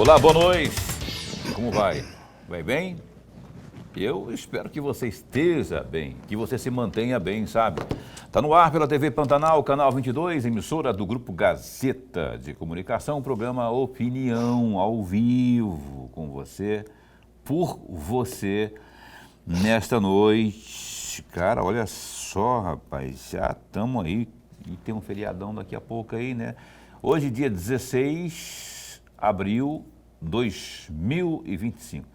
Olá, boa noite. Como vai? Vai bem? Eu espero que você esteja bem, que você se mantenha bem, sabe? Tá no ar pela TV Pantanal, canal 22, emissora do Grupo Gazeta de Comunicação, programa Opinião ao vivo com você, por você, nesta noite. Cara, olha só, rapaz, já estamos aí e tem um feriadão daqui a pouco aí, né? Hoje, dia 16 de abril de 2025.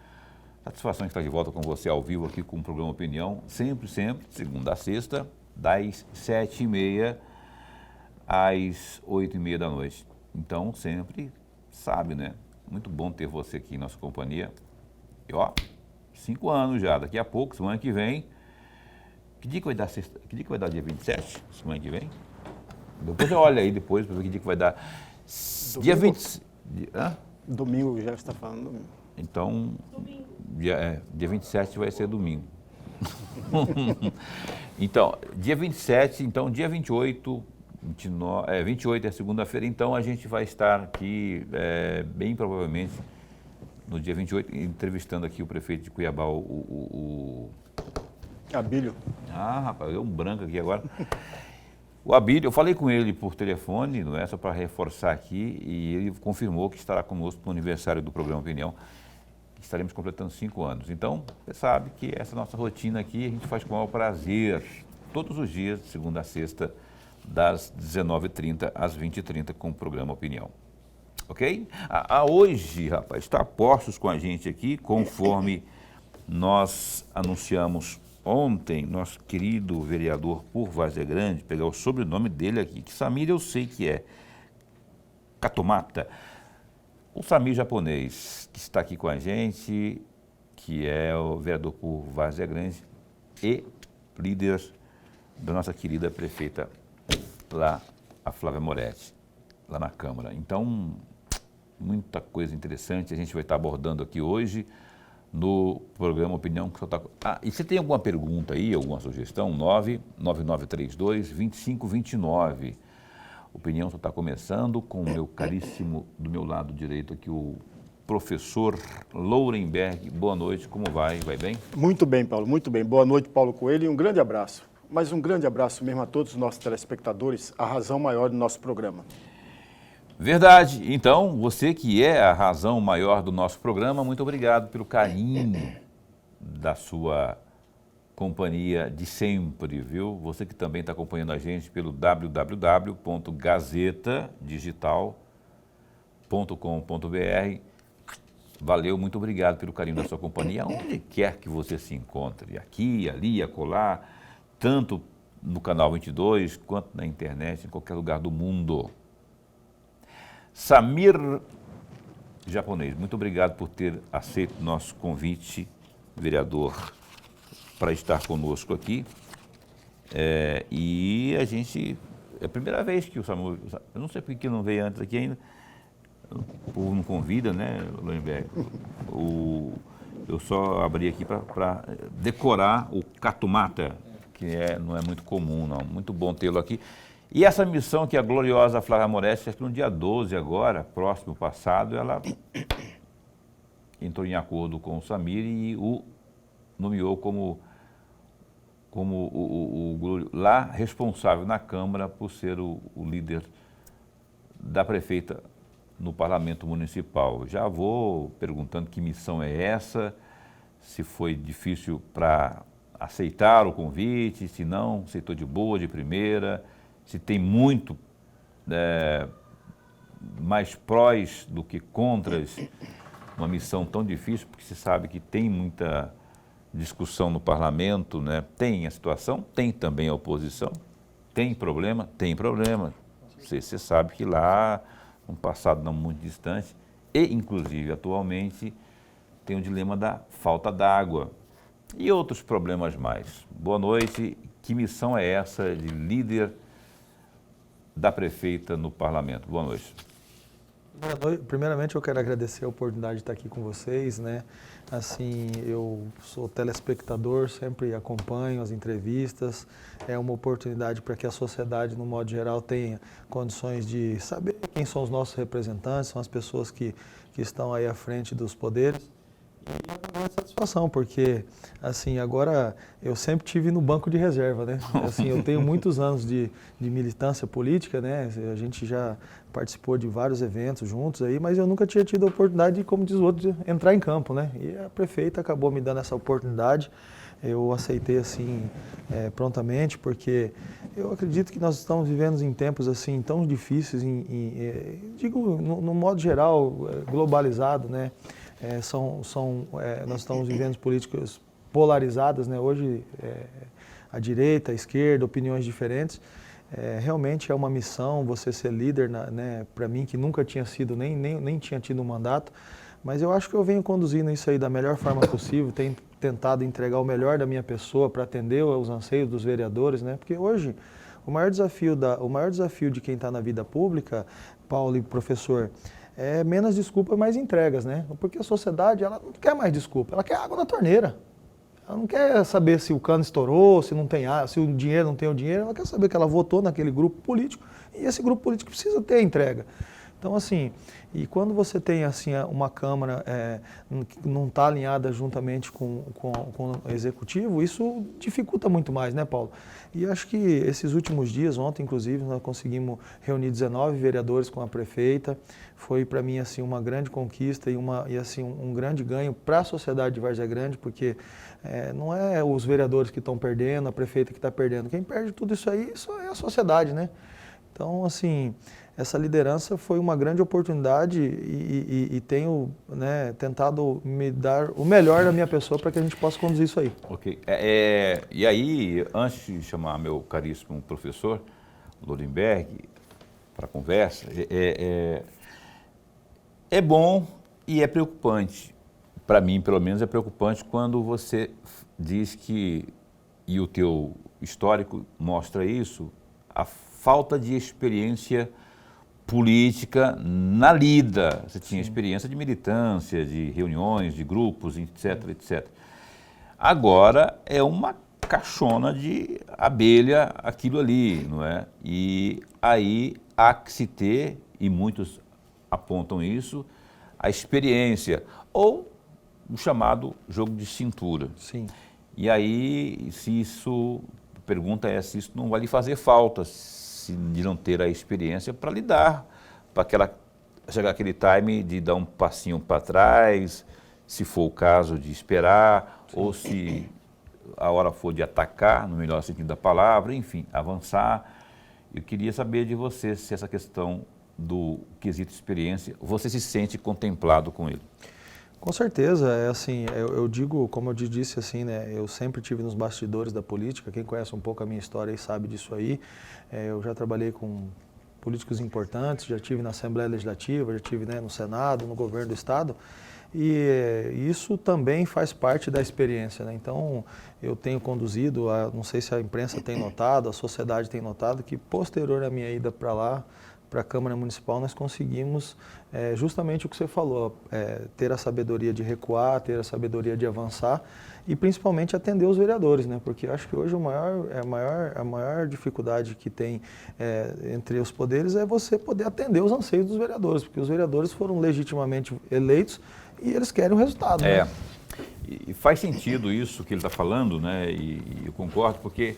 Satisfação de estar de volta com você ao vivo aqui com o programa Opinião, sempre, segunda a sexta, das 7h30 às 8h30 da noite. Então, sempre sabe, né? Muito bom ter você aqui em nossa companhia. E ó, 5 anos já, daqui a pouco, semana que vem. Que dia que vai dar sexta? Que dia que vai dar dia 27? Semana que vem? Depois eu olho aí depois para ver que dia que vai dar. Domingo? Dia 20. Hã? Domingo, já está falando domingo. Então, dia 27 vai ser domingo. Então, dia 27, então dia 28, 28 é segunda-feira, então a gente vai estar aqui, bem provavelmente, no dia 28, entrevistando aqui o prefeito de Cuiabá, Abílio. Ah, rapaz, deu um branco aqui agora. O Abílio, eu falei com ele por telefone, não é só para reforçar aqui, e ele confirmou que estará conosco no aniversário do programa Opinião. Estaremos completando 5 anos. Então, você sabe que essa nossa rotina aqui a gente faz com o maior prazer, todos os dias, de segunda a sexta, das 19h30 às 20h30, com o programa Opinião. Ok? Hoje, rapaz, está a postos com a gente aqui, conforme nós anunciamos ontem, nosso querido vereador por Várzea Grande, pegar o sobrenome dele aqui, que Samir eu sei que é Katomata. O Samir japonês, que está aqui com a gente, que é o vereador por Várzea Grande e líder da nossa querida prefeita lá, a Flávia Moretti, lá na Câmara. Então, muita coisa interessante a gente vai estar abordando aqui hoje no programa Opinião. E você tem alguma pergunta aí, alguma sugestão? 99932-2529. Opinião só está começando com o meu caríssimo, do meu lado direito aqui, o professor Lourenberg. Boa noite, como vai? Vai bem? Muito bem, Paulo, muito bem. Boa noite, Paulo Coelho, e um grande abraço. Mas um grande abraço mesmo a todos os nossos telespectadores, a razão maior do nosso programa. Verdade. Então, você que é a razão maior do nosso programa, muito obrigado pelo carinho da sua companhia de sempre, viu? Você que também está acompanhando a gente pelo www.gazetadigital.com.br. Valeu, muito obrigado pelo carinho da sua companhia, onde quer que você se encontre, aqui, ali, acolá, tanto no canal 22, quanto na internet, em qualquer lugar do mundo. Samir japonês, muito obrigado por ter aceito o nosso convite, vereador, para estar conosco aqui. E a gente, é a primeira vez que o Samir, eu não sei por que não veio antes aqui ainda, o povo não convida, né, Lourenberg? Eu só abri aqui para decorar o Katomata, que não é muito comum, não. Muito bom tê-lo aqui. E essa missão que a gloriosa Flávia Moretti, acho que no dia 12 agora, próximo passado, ela entrou em acordo com o Samir e o nomeou como lá responsável na Câmara por ser o líder da prefeita no Parlamento Municipal. Já vou perguntando que missão é essa, se foi difícil para aceitar o convite, se não, aceitou de boa, de primeira, se tem muito mais prós do que contras uma missão tão difícil, porque se sabe que tem muita discussão no parlamento, né? Tem a situação, tem também a oposição, tem problema. Você sabe que lá, num passado não muito distante, e inclusive atualmente, tem o dilema da falta d'água e outros problemas mais. Boa noite, que missão é essa de líder da prefeita no parlamento? Boa noite. Primeiramente, eu quero agradecer a oportunidade de estar aqui com vocês, né? Assim, eu sou telespectador, sempre acompanho as entrevistas. É uma oportunidade para que a sociedade, no modo geral, tenha condições de saber quem são os nossos representantes, são as pessoas que estão aí à frente dos poderes. E é uma grande satisfação, porque, assim, agora eu sempre tive no banco de reserva, né? Assim, eu tenho muitos anos de militância política, né? A gente já participou de vários eventos juntos aí, mas eu nunca tinha tido a oportunidade de, como diz o outro, de entrar em campo, né? E a prefeita acabou me dando essa oportunidade. Eu aceitei, assim, prontamente, porque eu acredito que nós estamos vivendo em tempos, assim, tão difíceis, digo, no modo geral, globalizado, né? Nós estamos vivendo políticas polarizadas, né? Hoje, a direita, a esquerda, opiniões diferentes. Realmente é uma missão você ser líder, né? Para mim, que nunca tinha sido, nem tinha tido um mandato, mas eu acho que eu venho conduzindo isso aí da melhor forma possível, tenho tentado entregar o melhor da minha pessoa para atender os anseios dos vereadores, né? Porque hoje o maior desafio de quem está na vida pública, Paulo e professor, é menos desculpa, mais entregas, né? Porque a sociedade, ela não quer mais desculpa, ela quer água na torneira. Ela não quer saber se o cano estourou, se não tem água, se o dinheiro não tem o dinheiro, ela quer saber que ela votou naquele grupo político e esse grupo político precisa ter a entrega. Então, assim, e quando você tem assim uma Câmara que não está alinhada juntamente com o Executivo, isso dificulta muito mais, né, Paulo? E acho que esses últimos dias, ontem inclusive, nós conseguimos reunir 19 vereadores com a prefeita. Foi para mim assim uma grande conquista e assim um grande ganho para a sociedade de Várzea Grande, porque não é os vereadores que estão perdendo, a prefeita que está perdendo. Quem perde tudo isso aí, isso é a sociedade, né? Então, assim, essa liderança foi uma grande oportunidade e tenho, né, tentado me dar o melhor da minha pessoa para que a gente possa conduzir isso aí. Ok. E aí, antes de chamar meu caríssimo professor Lodenberg para a conversa, é bom e é preocupante. Para mim, pelo menos, é preocupante quando você diz que, e o teu histórico mostra isso, a falta de experiência política na lida. Você tinha experiência de militância, de reuniões, de grupos, etc, etc. Agora é uma caixona de abelha aquilo ali, não é? E aí há que se ter, e muitos apontam isso, a experiência ou o chamado jogo de cintura. Sim. E aí, se isso não vai lhe fazer falta, de não ter a experiência para lidar, para chegar aquele time de dar um passinho para trás, se for o caso de esperar, sim, ou se a hora for de atacar, no melhor sentido da palavra, enfim, avançar. Eu queria saber de você se essa questão do quesito experiência, você se sente contemplado com ele. Com certeza, assim, eu digo, como eu disse assim, né, eu sempre tive nos bastidores da política, quem conhece um pouco a minha história aí sabe disso aí. Eu já trabalhei com políticos importantes, já tive na Assembleia Legislativa, já tive, né, no Senado, no governo do Estado, e isso também faz parte da experiência, né? Então, eu tenho conduzido, não sei se a imprensa tem notado, a sociedade tem notado, que posterior à minha ida para lá, para a Câmara Municipal, nós conseguimos justamente o que você falou, ter a sabedoria de recuar, ter a sabedoria de avançar e principalmente atender os vereadores, né? Porque eu acho que hoje a maior dificuldade que tem entre os poderes é você poder atender os anseios dos vereadores, porque os vereadores foram legitimamente eleitos e eles querem o resultado. Né? E faz sentido isso que ele está falando, né? E eu concordo, porque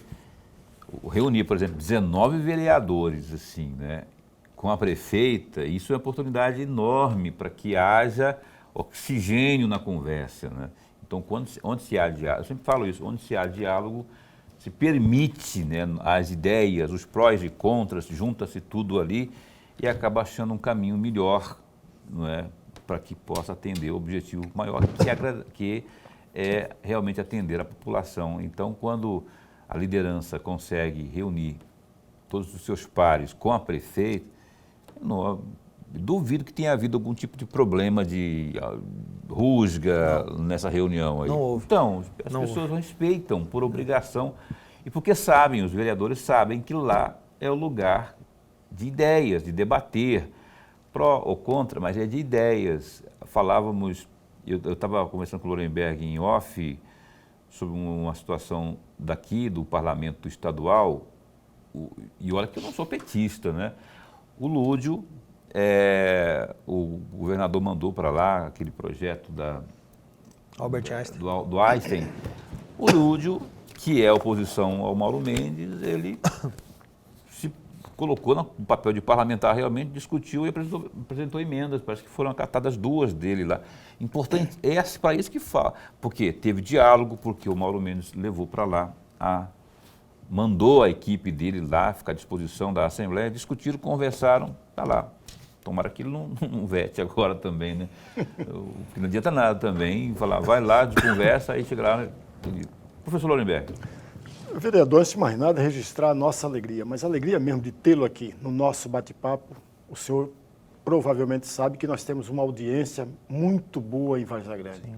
reunir, por exemplo, 19 vereadores, assim, né? Com a prefeita, isso é uma oportunidade enorme para que haja oxigênio na conversa, né? Então, onde se há diálogo, eu sempre falo isso, onde se há diálogo, se permite, né, as ideias, os prós e contras, junta-se tudo ali e acaba achando um caminho melhor, não é, para que possa atender o objetivo maior, que é realmente atender a população. Então, quando a liderança consegue reunir todos os seus pares com a prefeita, duvido que tenha havido algum tipo de problema de rusga nessa reunião aí. Não houve. Então, as pessoas respeitam por obrigação e porque sabem, os vereadores sabem que lá é o lugar de ideias, de debater, pró ou contra, mas é de ideias. Falávamos, eu estava conversando com o Lorenberg em off sobre uma situação daqui do parlamento estadual, e olha que eu não sou petista, né? O Lúdio, o governador mandou para lá aquele projeto Albert Einstein. do Einstein. O Lúdio, que é oposição ao Mauro Mendes, ele se colocou no papel de parlamentar, realmente discutiu e apresentou emendas, parece que foram acatadas 2 dele lá. Importante, é para isso que fala, porque teve diálogo, porque o Mauro Mendes levou para lá, mandou a equipe dele lá, ficar à disposição da Assembleia, discutiram, conversaram, está lá. Tomara que ele não vete agora também, né? Porque não adianta nada também, falar, vai lá, de conversa, aí chega lá. Professor Lorenberg. Vereador, antes de mais nada, registrar a nossa alegria, mas a alegria mesmo de tê-lo aqui no nosso bate-papo. O senhor provavelmente sabe que nós temos uma audiência muito boa em Várzea Grande. Sim.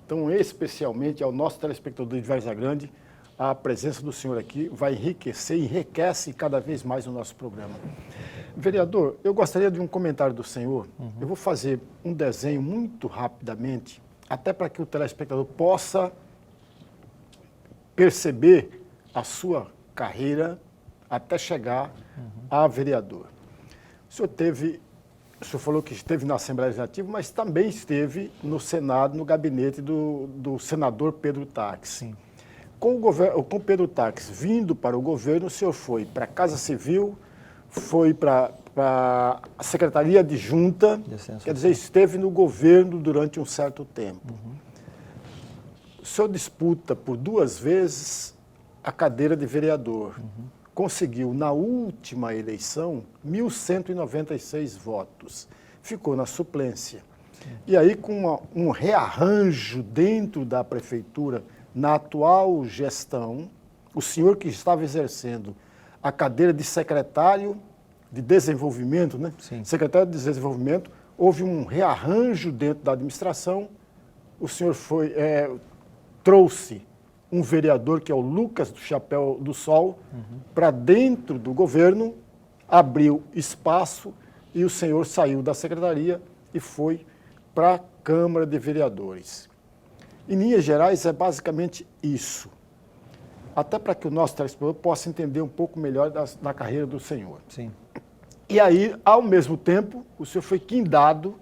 Então, especialmente ao nosso telespectador de Várzea Grande, a presença do senhor aqui vai enriquecer, enriquece cada vez mais o nosso programa. Vereador, eu gostaria de um comentário do senhor. Eu vou fazer um desenho muito rapidamente, até para que o telespectador possa perceber a sua carreira até chegar a vereador. O senhor falou que esteve na Assembleia Legislativa, mas também esteve no Senado, no gabinete do senador Pedro Taques. Sim. Com o Pedro Taques vindo para o governo, o senhor foi para a Casa Civil, foi para a Secretaria Adjunta, quer dizer, esteve no governo durante um certo tempo. O senhor disputa por 2 vezes a cadeira de vereador. Conseguiu, na última eleição, 1.196 votos. Ficou na suplência. Sim. E aí, com um rearranjo dentro da prefeitura, na atual gestão, o senhor que estava exercendo a cadeira de secretário de desenvolvimento, né? Sim. Secretário de Desenvolvimento, houve um rearranjo dentro da administração, o senhor trouxe um vereador, que é o Lucas do Chapéu do Sol, para dentro do governo, abriu espaço e o senhor saiu da secretaria e foi para a Câmara de Vereadores. Em linhas gerais, é basicamente isso. Até para que o nosso telespectador possa entender um pouco melhor da carreira do senhor. Sim. E aí, ao mesmo tempo, o senhor foi guindado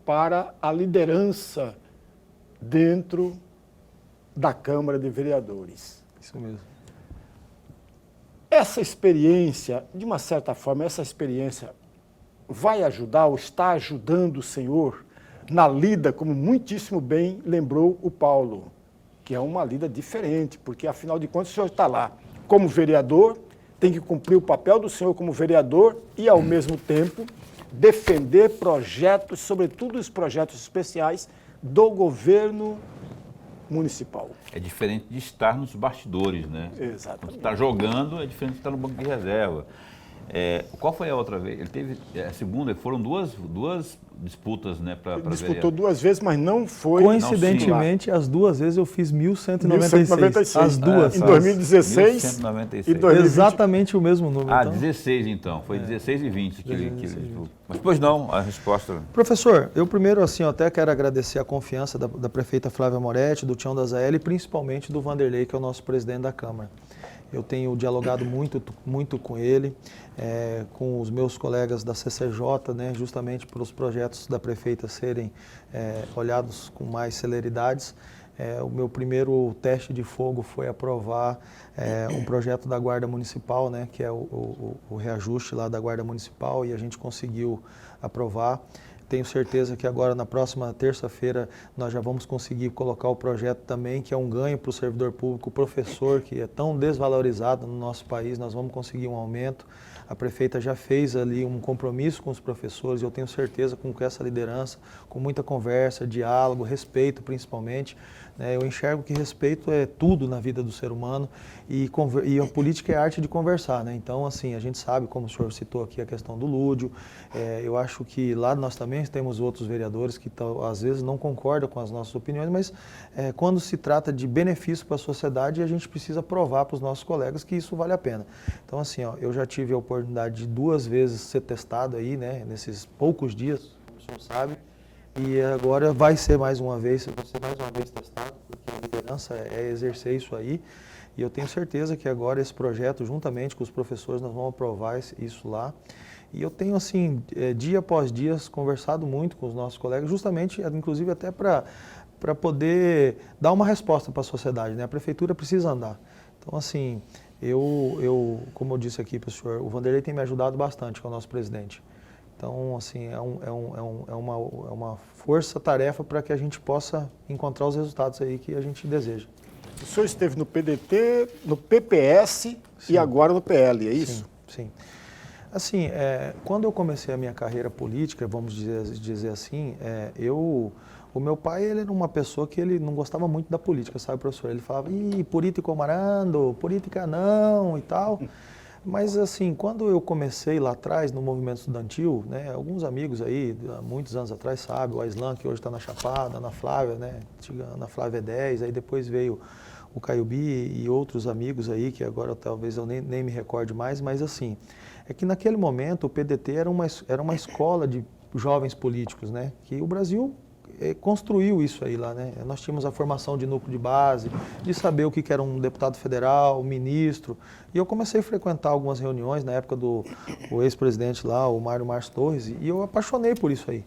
para a liderança dentro da Câmara de Vereadores. Isso mesmo. Essa experiência, de uma certa forma, vai ajudar ou está ajudando o senhor na lida, como muitíssimo bem lembrou o Paulo, que é uma lida diferente, porque, afinal de contas, o senhor está lá como vereador, tem que cumprir o papel do senhor como vereador e, ao mesmo tempo, defender projetos, sobretudo os projetos especiais do governo municipal. É diferente de estar nos bastidores, né? Exatamente. Quando está jogando, é diferente de estar no banco de reserva. Qual foi a outra vez? Ele teve a segunda, foram duas disputas, né? Ele disputou 2 vezes, mas não foi. Coincidentemente, as 2 vezes eu fiz 1.196. As 2. Em 2016 1.196. e 2020. Exatamente o mesmo número. Então. 16 então. Foi 16 e 20 que ele... Mas pois não, a resposta... Professor, eu primeiro assim, eu até quero agradecer a confiança da prefeita Flávia Moretti, do Tião da Zael e principalmente do Vanderlei, que é o nosso presidente da Câmara. Eu tenho dialogado muito com ele, com os meus colegas da CCJ, né, justamente para os projetos da prefeita serem olhados com mais celeridades. O meu primeiro teste de fogo foi aprovar um projeto da Guarda Municipal, né, que é o reajuste lá da Guarda Municipal, e a gente conseguiu aprovar. Tenho certeza que agora, na próxima terça-feira, nós já vamos conseguir colocar o projeto também, que é um ganho para o servidor público, o professor, que é tão desvalorizado no nosso país, nós vamos conseguir um aumento. A prefeita já fez ali um compromisso com os professores, e eu tenho certeza com essa liderança, com muita conversa, diálogo, respeito principalmente. Eu enxergo que respeito é tudo na vida do ser humano e a política é a arte de conversar, né? Então, assim, a gente sabe, como o senhor citou aqui, a questão do Lúdio. Eu acho que lá nós também opiniões, temos outros vereadores que às vezes não concordam com as nossas opiniões, mas quando se trata de benefício para a sociedade, a gente precisa provar para os nossos colegas que isso vale a pena. Então, assim, ó, eu já tive a oportunidade de 2 vezes ser testado aí, né, nesses poucos dias, como o senhor sabe, e agora vai ser mais uma vez testado, porque a liderança é exercer isso aí. E eu tenho certeza que agora esse projeto, juntamente com os professores, nós vamos aprovar isso lá. E eu tenho, assim, dia após dia, conversado muito com os nossos colegas, justamente, inclusive até para poder dar uma resposta para a sociedade, né? A prefeitura precisa andar. Então, assim, como eu disse aqui para o senhor, o Vanderlei tem me ajudado bastante, que é o nosso presidente. Então, assim, é uma força-tarefa para que a gente possa encontrar os resultados aí que a gente deseja. O senhor esteve no PDT, no PPS sim. E agora no PL, é isso? Sim. Assim, quando eu comecei a minha carreira política, vamos dizer assim, o meu pai ele era uma pessoa que ele não gostava muito da política, sabe, professor? Ele falava, político marando, política não e tal. Mas, assim, quando eu comecei lá atrás no movimento estudantil, né, alguns amigos aí, há muitos anos atrás, sabe, o Aislan, que hoje está na Chapada, a Ana Flávia, né, a Ana Flávia 10, aí depois veio o Caiubi e outros amigos aí, que agora talvez eu nem me recorde mais, mas assim, é que naquele momento o PDT era uma escola de jovens políticos, né, que o Brasil construiu isso aí lá, né? Nós tínhamos a formação de núcleo de base, de saber o que era um deputado federal, um ministro, e eu comecei a frequentar algumas reuniões na época do ex-presidente lá, o Mário Márcio Torres, e eu apaixonei por isso aí.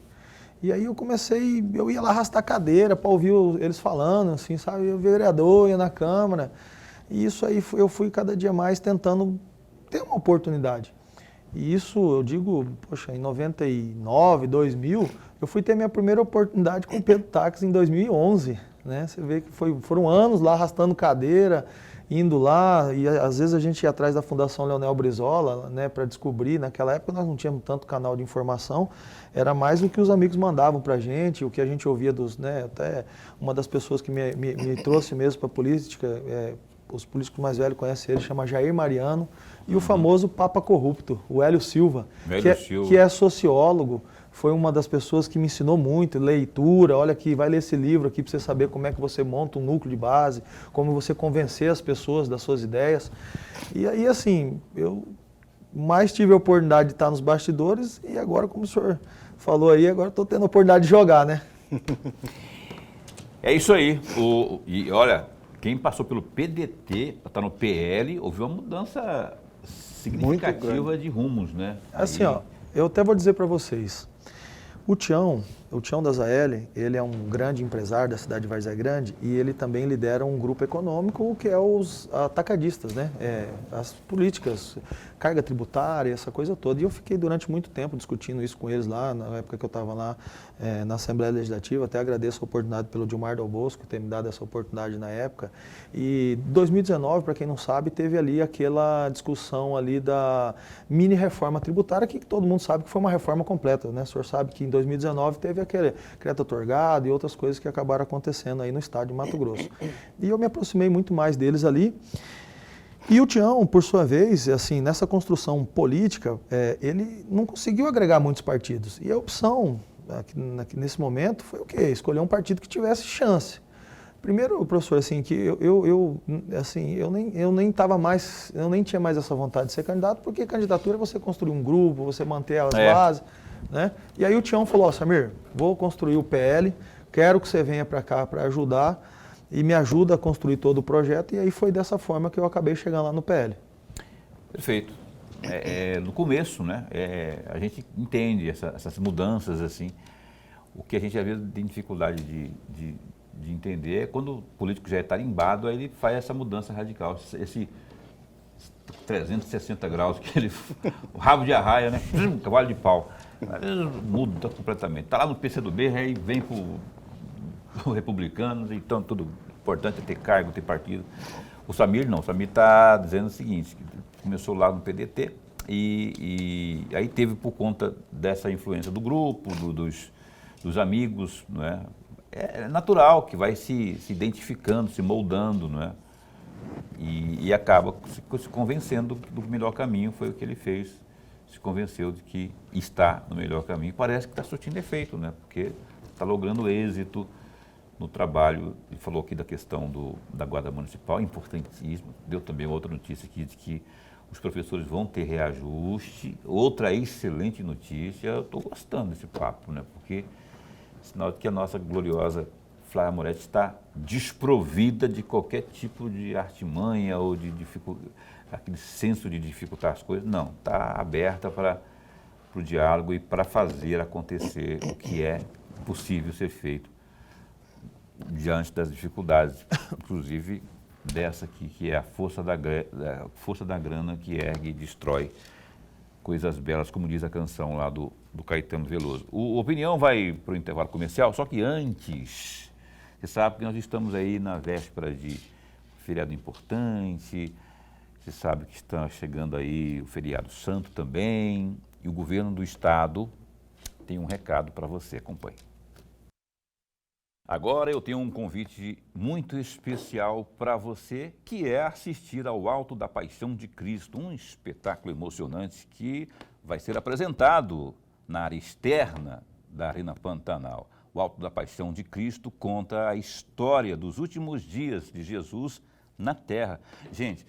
E aí eu ia lá arrastar cadeira para ouvir eles falando, assim, sabe? Eu vereador, ia na Câmara, e isso aí eu fui cada dia mais tentando ter uma oportunidade. E isso, eu digo, poxa, em 99, 2000, eu fui ter minha primeira oportunidade com o Pedro Táxi em 2011, né? Você vê que foram anos lá arrastando cadeira, indo lá, e às vezes a gente ia atrás da Fundação Leonel Brizola, né, para descobrir. Naquela época nós não tínhamos tanto canal de informação, era mais o que os amigos mandavam para a gente, o que a gente ouvia né, até uma das pessoas que me trouxe mesmo para a política, os políticos mais velhos conhecem ele, chama Jair Mariano, e o famoso Papa Corrupto, o Hélio Silva, que é sociólogo, foi uma das pessoas que me ensinou muito, leitura, olha aqui, vai ler esse livro aqui para você saber como é que você monta um núcleo de base, como você convencer as pessoas das suas ideias. E aí, assim, eu mais tive a oportunidade de estar nos bastidores e agora, como o senhor falou aí, agora estou tendo a oportunidade de jogar, né? É isso aí. E olha, quem passou pelo PDT, está no PL, houve uma mudança significativa de rumos, né? Assim, ó, eu até vou dizer para vocês, o Tião da ZL, ele é um grande empresário da cidade de Várzea Grande e ele também lidera um grupo econômico que é os atacadistas, né? As políticas, carga tributária, essa coisa toda. E eu fiquei durante muito tempo discutindo isso com eles lá, na época que eu estava lá na Assembleia Legislativa. Até agradeço a oportunidade pelo Dilmar Dal Bosco ter me dado essa oportunidade na época. E 2019, para quem não sabe, teve ali aquela discussão ali da mini reforma tributária, que todo mundo sabe que foi uma reforma completa, né? O senhor sabe que em 2019 teve aquele crédito otorgado e outras coisas que acabaram acontecendo aí no estado de Mato Grosso. E eu me aproximei muito mais deles ali. E o Tião, por sua vez, assim, nessa construção política, ele não conseguiu agregar muitos partidos. E a opção, nesse momento, foi o quê? Escolher um partido que tivesse chance. Primeiro, professor, assim, que eu nem tinha mais essa vontade de ser candidato, porque candidatura é você construir um grupo, você manter as bases, né? E aí o Tião falou, Samir, vou construir o PL, quero que você venha para cá para ajudar, e me ajuda a construir todo o projeto, e aí foi dessa forma que eu acabei chegando lá no PL. Perfeito. No começo, né, a gente entende essas mudanças, assim. O que a gente às vezes tem dificuldade de entender é quando o político já é tarimbado, aí ele faz essa mudança radical, esse 360 graus, o rabo de arraia, né, cavalo de pau, muda completamente. Está lá no PCdoB, aí vem para os republicanos, então tudo importante é ter cargo, ter partido. O Samir não, o Samir está dizendo o seguinte, que começou lá no PDT e aí teve por conta dessa influência do grupo, dos amigos, não é? É natural que vai se identificando, se moldando, não é? E acaba se convencendo do melhor caminho, foi o que ele fez, se convenceu de que está no melhor caminho. Parece que está surtindo efeito, né? Porque está logrando êxito no trabalho. Ele falou aqui da questão da Guarda Municipal, importantíssimo. Deu também outra notícia aqui de que os professores vão ter reajuste. Outra excelente notícia. Eu estou gostando desse papo, né? Porque sinal de que a nossa gloriosa Flávia Moretti está desprovida de qualquer tipo de artimanha ou de aquele senso de dificultar as coisas. Não, está aberta para o diálogo e para fazer acontecer o que é possível ser feito diante das dificuldades, inclusive dessa aqui, que é a força da grana que ergue e destrói coisas belas, como diz a canção lá do Caetano Veloso. O Opinião vai para o intervalo comercial, só que antes, você sabe que nós estamos aí na véspera de feriado importante, você sabe que está chegando aí o feriado santo também, e o governo do estado tem um recado para você, acompanhe. Agora eu tenho um convite muito especial para você, que é assistir ao Alto da Paixão de Cristo, um espetáculo emocionante que vai ser apresentado na área externa da Arena Pantanal. O Alto da Paixão de Cristo conta a história dos últimos dias de Jesus na Terra. Gente,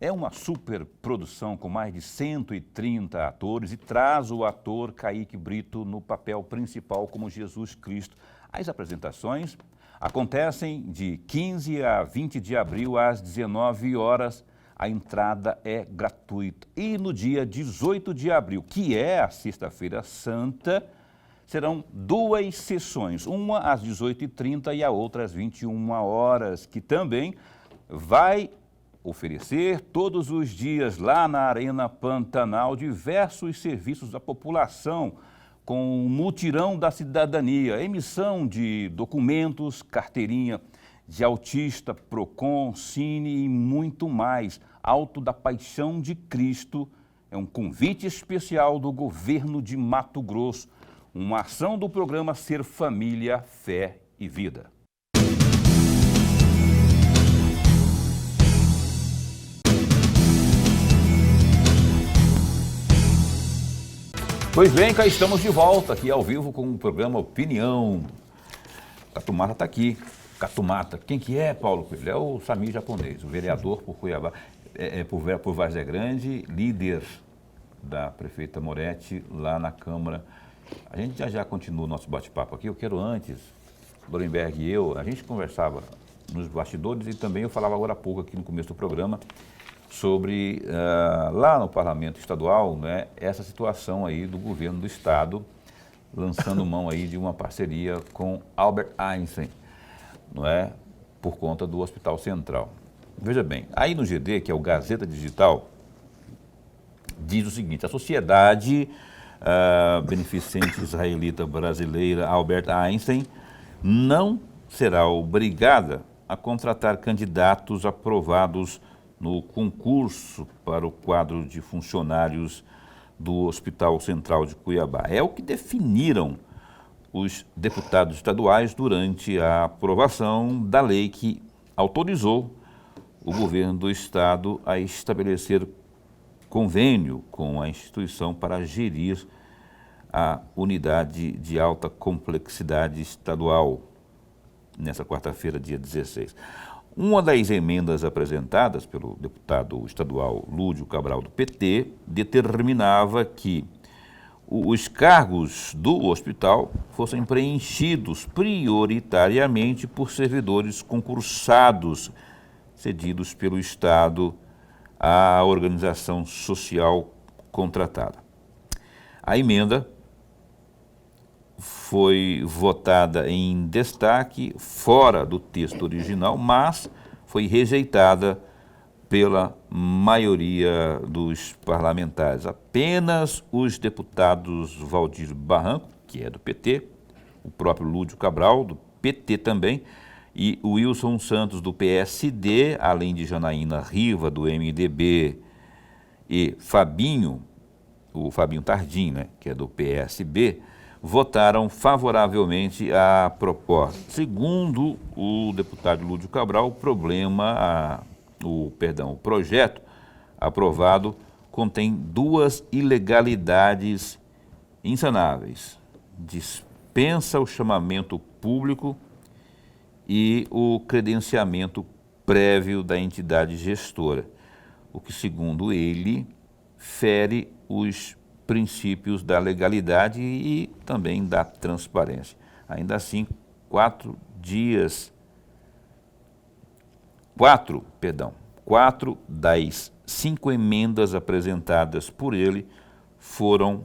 é uma super produção com mais de 130 atores e traz o ator Kaique Brito no papel principal como Jesus Cristo. As apresentações acontecem de 15 a 20 de abril às 19 horas. A entrada é gratuita. E no dia 18 de abril, que é a Sexta-feira Santa, serão 2 sessões, uma às 18h30 e a outra às 21 horas, que também vai oferecer todos os dias lá na Arena Pantanal diversos serviços à população, com o mutirão da cidadania, emissão de documentos, carteirinha de autista, PROCON, Cine e muito mais. Alto da Paixão de Cristo é um convite especial do governo de Mato Grosso, uma ação do programa Ser Família, Fé e Vida. Pois bem, cá estamos de volta aqui ao vivo com o programa Opinião. Catumata está aqui. Catumata, quem que é, Paulo Coelho? É o Samir japonês, o vereador por Cuiabá, por Várzea Grande, líder da prefeita Moretti lá na Câmara. A gente já continua o nosso bate-papo aqui. Eu quero antes, Lorenberg e eu, a gente conversava nos bastidores e também eu falava agora há pouco aqui no começo do programa sobre, lá no Parlamento Estadual, né, essa situação aí do governo do Estado lançando mão aí de uma parceria com Albert Einstein, não é, por conta do Hospital Central. Veja bem, aí no GD, que é o Gazeta Digital, diz o seguinte: a Sociedade Beneficente Israelita Brasileira Albert Einstein não será obrigada a contratar candidatos aprovados no concurso para o quadro de funcionários do Hospital Central de Cuiabá. É o que definiram os deputados estaduais durante a aprovação da lei que autorizou o governo do estado a estabelecer convênio com a instituição para gerir a unidade de alta complexidade estadual, nessa quarta-feira, dia 16. Uma das emendas apresentadas pelo deputado estadual Lúdio Cabral, do PT, determinava que os cargos do hospital fossem preenchidos prioritariamente por servidores concursados, cedidos pelo Estado à organização social contratada. A emenda foi votada em destaque fora do texto original, mas foi rejeitada pela maioria dos parlamentares. Apenas os deputados Valdir Barranco, que é do PT, o próprio Lúdio Cabral, do PT também, e o Wilson Santos, do PSD, além de Janaína Riva, do MDB, e o Fabinho Tardim, né, que é do PSB, votaram favoravelmente à proposta. Segundo o deputado Lúdio Cabral, o projeto aprovado contém duas ilegalidades insanáveis. Dispensa o chamamento público e o credenciamento prévio da entidade gestora, o que, segundo ele, fere os princípios da legalidade e também da transparência. Ainda assim, quatro das 5 emendas apresentadas por ele foram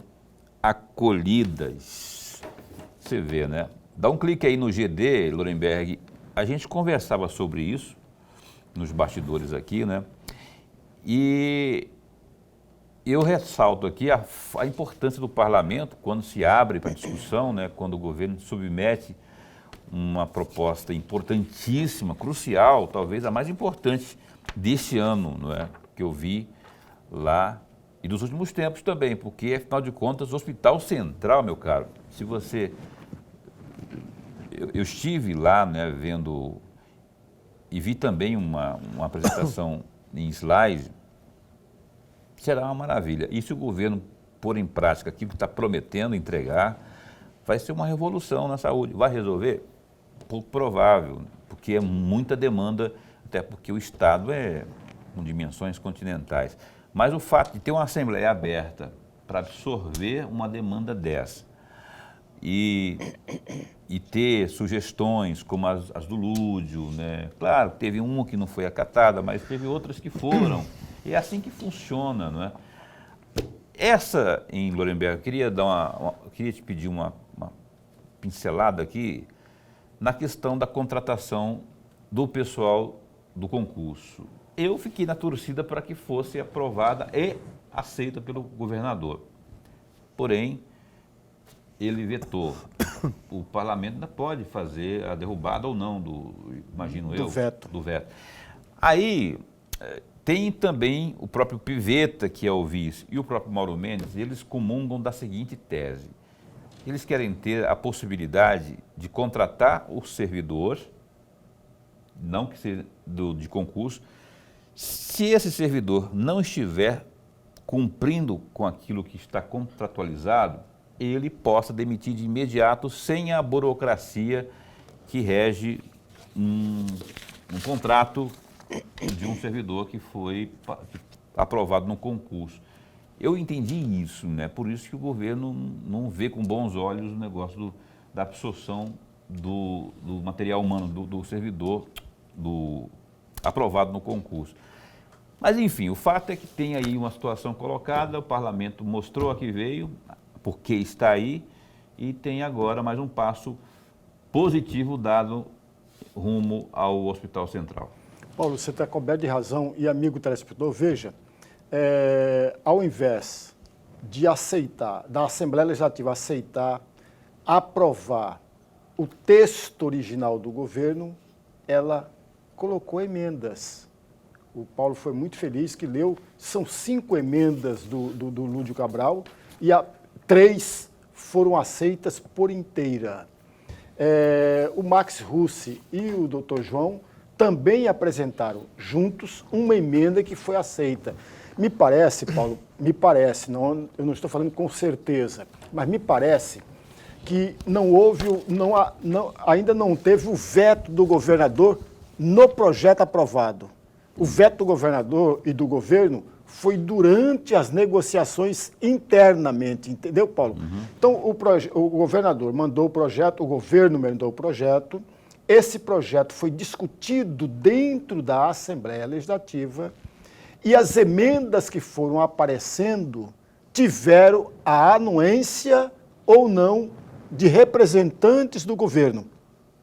acolhidas. Você vê, né? Dá um clique aí no GD, Lorenberg. A gente conversava sobre isso nos bastidores aqui, né? E eu ressalto aqui a importância do parlamento quando se abre para discussão, né? Quando o governo submete uma proposta importantíssima, crucial, talvez a mais importante desse ano, não é? Que eu vi lá e dos últimos tempos também, porque, afinal de contas, o Hospital Central, meu caro, se você... Eu estive lá, né, vendo e vi também uma apresentação em slide, será uma maravilha. E se o governo pôr em prática aquilo que está prometendo entregar, vai ser uma revolução na saúde. Vai resolver? Pouco provável, porque é muita demanda, até porque o Estado é com dimensões continentais. Mas o fato de ter uma Assembleia aberta para absorver uma demanda dessa e ter sugestões como as do Lúdio, né? Claro, teve uma que não foi acatada, mas teve outras que foram. E é assim que funciona, não é? Essa, em Lorenberg, eu queria queria te pedir uma pincelada aqui na questão da contratação do pessoal do concurso. Eu fiquei na torcida para que fosse aprovada e aceita pelo governador. Porém, ele vetou. O parlamento ainda pode fazer a derrubada ou não do veto. Aí, tem também o próprio Pivetta, que é o vice, e o próprio Mauro Mendes, eles comungam da seguinte tese. Eles querem ter a possibilidade de contratar o servidor, não que seja de concurso, se esse servidor não estiver cumprindo com aquilo que está contratualizado, ele possa demitir de imediato sem a burocracia que rege um contrato de um servidor que foi aprovado no concurso. Eu entendi isso, né? Por isso que o governo não vê com bons olhos o negócio da absorção do material humano, do servidor aprovado no concurso. Mas, enfim, o fato é que tem aí uma situação colocada, o parlamento mostrou a que veio, porque está aí, e tem agora mais um passo positivo dado rumo ao Hospital Central. Paulo, você está coberto de razão, e amigo telespectador, veja, ao invés de aceitar, da Assembleia Legislativa aceitar, aprovar o texto original do governo, ela colocou emendas. O Paulo foi muito feliz que leu, são 5 emendas do Lúdio Cabral e 3 foram aceitas por inteira. O Max Russi e o Dr. João também apresentaram juntos uma emenda que foi aceita. Me parece, Paulo, eu não estou falando com certeza, mas me parece que ainda não teve o veto do governador no projeto aprovado. O veto do governador e do governo foi durante as negociações internamente, entendeu, Paulo? Uhum. Então, o governador mandou o projeto, o governo mandou o projeto, esse projeto foi discutido dentro da Assembleia Legislativa e as emendas que foram aparecendo tiveram a anuência ou não de representantes do governo.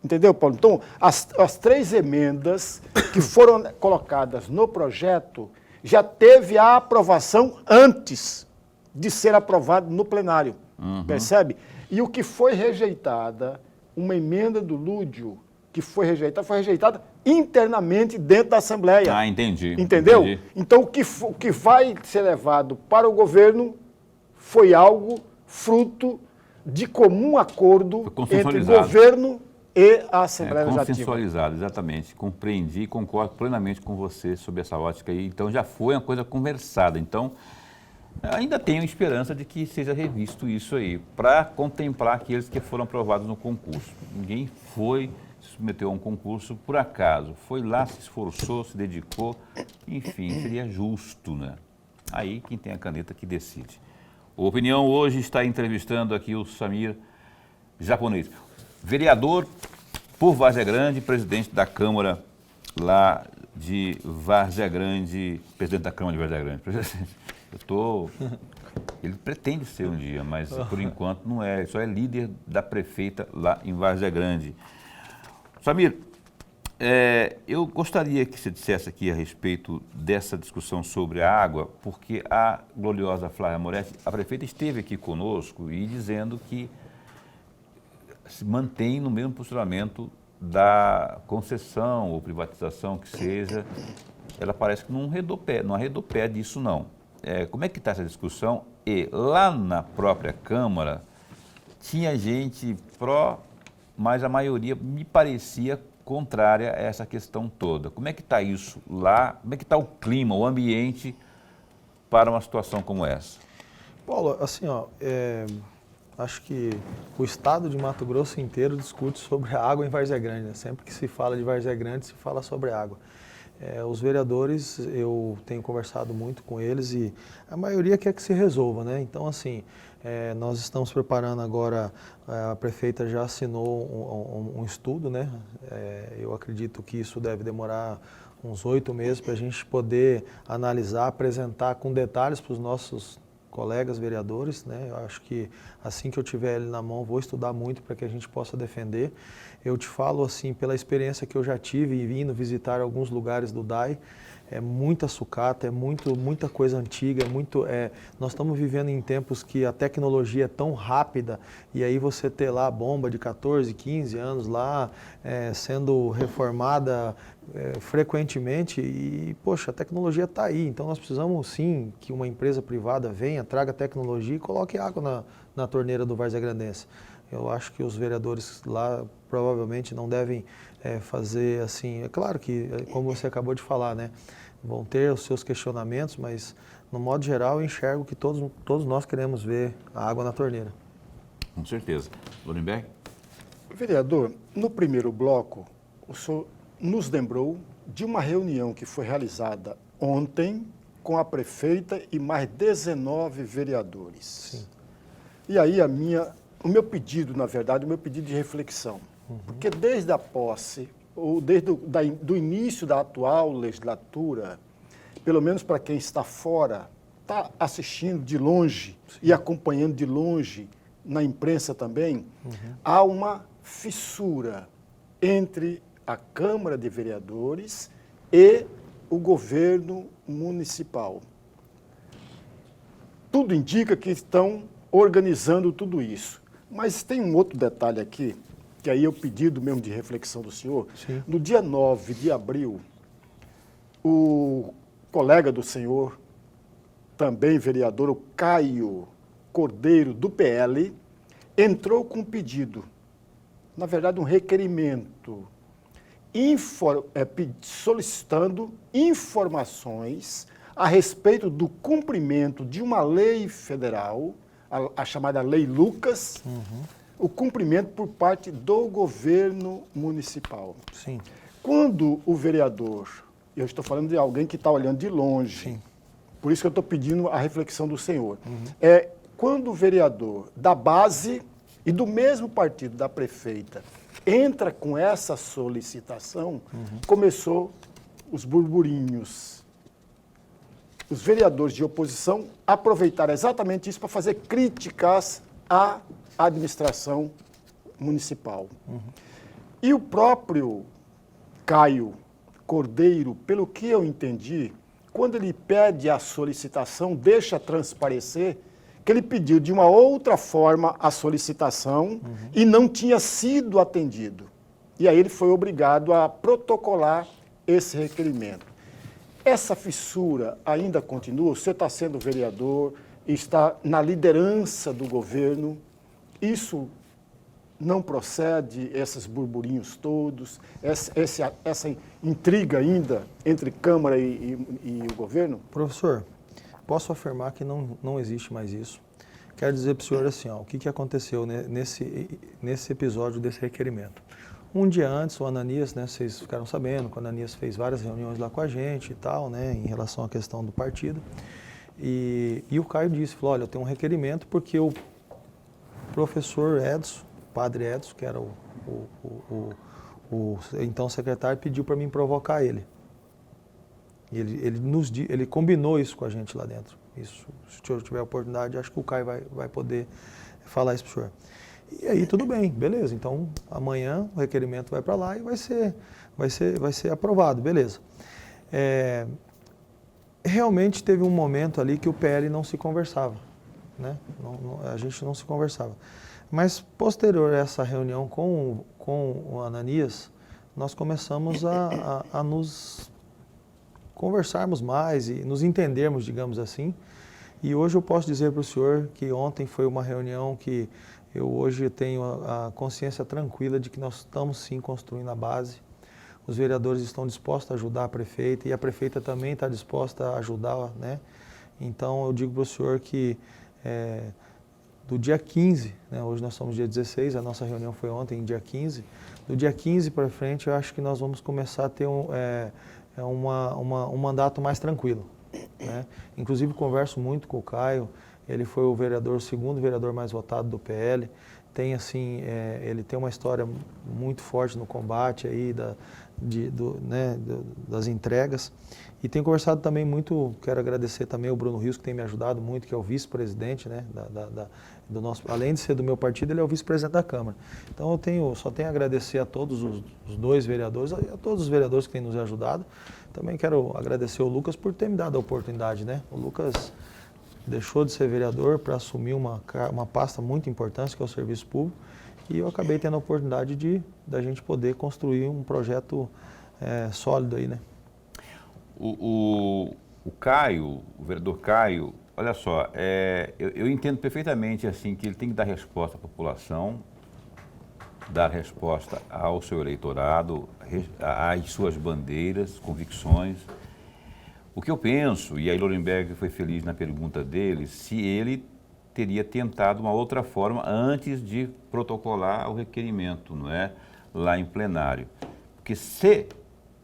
Entendeu, Paulo? Então, as 3 emendas que foram colocadas no projeto já teve a aprovação antes de ser aprovado no plenário, percebe? E o que foi rejeitada, uma emenda do Lúdio, que foi rejeitada internamente dentro da Assembleia. Ah, entendi. Entendeu? Entendi. Então, o que vai ser levado para o governo foi algo fruto de comum acordo entre o governo e a Assembleia Legislativa. Consensualizado, exatamente. Compreendi e concordo plenamente com você sobre essa ótica aí. Então, já foi uma coisa conversada. Então, Ainda tenho esperança de que seja revisto isso aí, para contemplar aqueles que foram aprovados no concurso. Ninguém se submeteu a um concurso por acaso, foi lá, se esforçou, se dedicou, enfim, seria justo, né? Aí quem tem a caneta que decide. O Opinião hoje está entrevistando aqui o Samir Japonês, vereador por Várzea Grande, presidente da Câmara lá de Várzea Grande, presidente da Câmara de Várzea Grande. Ele pretende ser um dia, mas por enquanto não é, ele só é líder da prefeita lá em Várzea Grande. Samir, eu gostaria que você dissesse aqui a respeito dessa discussão sobre a água, porque a gloriosa Flávia Moretti, a prefeita, esteve aqui conosco e dizendo que se mantém no mesmo posicionamento da concessão ou privatização que seja. Ela parece que não arredou pé disso não. Como é que está essa discussão? E lá na própria Câmara tinha gente pró, mas a maioria me parecia contrária a essa questão toda. Como é que está isso lá? Como é que está o clima, o ambiente para uma situação como essa? Paulo, assim, acho que o estado de Mato Grosso inteiro discute sobre a água em Várzea Grande, né? Sempre que se fala de Várzea Grande, se fala sobre água. Os vereadores, eu tenho conversado muito com eles e a maioria quer que se resolva, né? Então, assim, nós estamos preparando agora, a prefeita já assinou um estudo, né? Eu acredito que isso deve demorar uns 8 meses para a gente poder analisar, apresentar com detalhes para os nossos colegas vereadores, né? Eu acho que assim que eu tiver ele na mão, vou estudar muito para que a gente possa defender. Eu te falo assim, pela experiência que eu já tive e vindo visitar alguns lugares do DAI, é muita sucata, muita coisa antiga, nós estamos vivendo em tempos que a tecnologia é tão rápida e aí você ter lá a bomba de 14, 15 anos lá sendo reformada frequentemente e, poxa, a tecnologia está aí, então nós precisamos sim que uma empresa privada venha, traga tecnologia e coloque água na torneira do Varzea-Grandense. Eu acho que os vereadores lá provavelmente não devem fazer assim, é claro que, como você acabou de falar, né, vão ter os seus questionamentos, mas no modo geral eu enxergo que todos nós queremos ver a água na torneira. Com certeza. Lorenberg? Vereador, no primeiro bloco, o senhor nos lembrou de uma reunião que foi realizada ontem com a prefeita e mais 19 vereadores. Sim. E aí o meu pedido de reflexão, porque desde a posse, ou desde do início da atual legislatura, pelo menos para quem está fora, está assistindo de longe e acompanhando de longe, na imprensa também, há uma fissura entre a Câmara de Vereadores e o governo municipal. Tudo indica que estão organizando tudo isso. Mas tem um outro detalhe aqui, que aí é o pedido mesmo de reflexão do senhor. Sim. No dia 9 de abril, o colega do senhor, também vereador, o Caio Cordeiro, do PL, entrou com um pedido, na verdade um requerimento, solicitando informações a respeito do cumprimento de uma lei federal, a chamada Lei Lucas, o cumprimento por parte do governo municipal. Sim. Quando o vereador, eu estou falando de alguém que está olhando de longe, Sim. por isso que eu estou pedindo a reflexão do senhor, quando o vereador da base e do mesmo partido da prefeita entra com essa solicitação, começou os burburinhos. Os vereadores de oposição aproveitaram exatamente isso para fazer críticas à administração municipal. E o próprio Caio Cordeiro, pelo que eu entendi, quando ele pede a solicitação, deixa transparecer que ele pediu de uma outra forma a solicitação e não tinha sido atendido. E aí ele foi obrigado a protocolar esse requerimento. Essa fissura ainda continua? Você está sendo vereador, está na liderança do governo, isso não procede, esses burburinhos todos, essa intriga ainda entre Câmara e o governo? Professor, posso afirmar que não existe mais isso. Quero dizer para o senhor assim, ó, o que aconteceu nesse episódio desse requerimento. Um dia antes, o Ananias, né, vocês ficaram sabendo, que o Ananias fez várias reuniões lá com a gente e tal, né, em relação à questão do partido. E o Caio disse, falou, olha, eu tenho um requerimento porque o professor Edson, padre Edson, que era o então secretário, pediu para mim provocar ele. Ele combinou isso com a gente lá dentro. Isso, se o senhor tiver a oportunidade, acho que o Caio vai poder falar isso para o senhor. E aí tudo bem, beleza. Então amanhã o requerimento vai para lá e vai ser aprovado, beleza. Realmente teve um momento ali que o PL não se conversava, né? A gente não se conversava. Mas posterior a essa reunião com o Ananias, nós começamos a nos conversarmos mais e nos entendermos, digamos assim. E hoje eu posso dizer para o senhor que ontem foi uma reunião que eu hoje tenho a consciência tranquila de que nós estamos sim construindo a base. Os vereadores estão dispostos a ajudar a prefeita e a prefeita também está disposta a ajudar, né? Então eu digo para o senhor que do dia 15, né, hoje nós somos dia 16, a nossa reunião foi ontem, dia 15, do dia 15 para frente eu acho que nós vamos começar a ter um mandato mais tranquilo, né? Inclusive converso muito com o Caio, ele foi o segundo vereador mais votado do PL, tem assim, ele tem uma história muito forte no combate aí das entregas e tenho conversado também muito, quero agradecer também o Bruno Rios que tem me ajudado muito, que é o vice-presidente, né, do nosso, além de ser do meu partido, ele é o vice-presidente da Câmara. Então só tenho a agradecer a todos os dois vereadores, a todos os vereadores que têm nos ajudado. Também quero agradecer o Lucas por ter me dado a oportunidade, né? O Lucas deixou de ser vereador para assumir uma pasta muito importante, que é o serviço público, e eu acabei tendo a oportunidade da gente poder construir um projeto sólido aí, né? O Caio, o vereador Caio, olha só, eu entendo perfeitamente assim que ele tem que dar resposta à população, dar resposta ao seu eleitorado, às suas bandeiras, convicções. O que eu penso, e aí Lorenberg foi feliz na pergunta dele, se ele teria tentado uma outra forma antes de protocolar o requerimento, não é? Lá em plenário. Porque se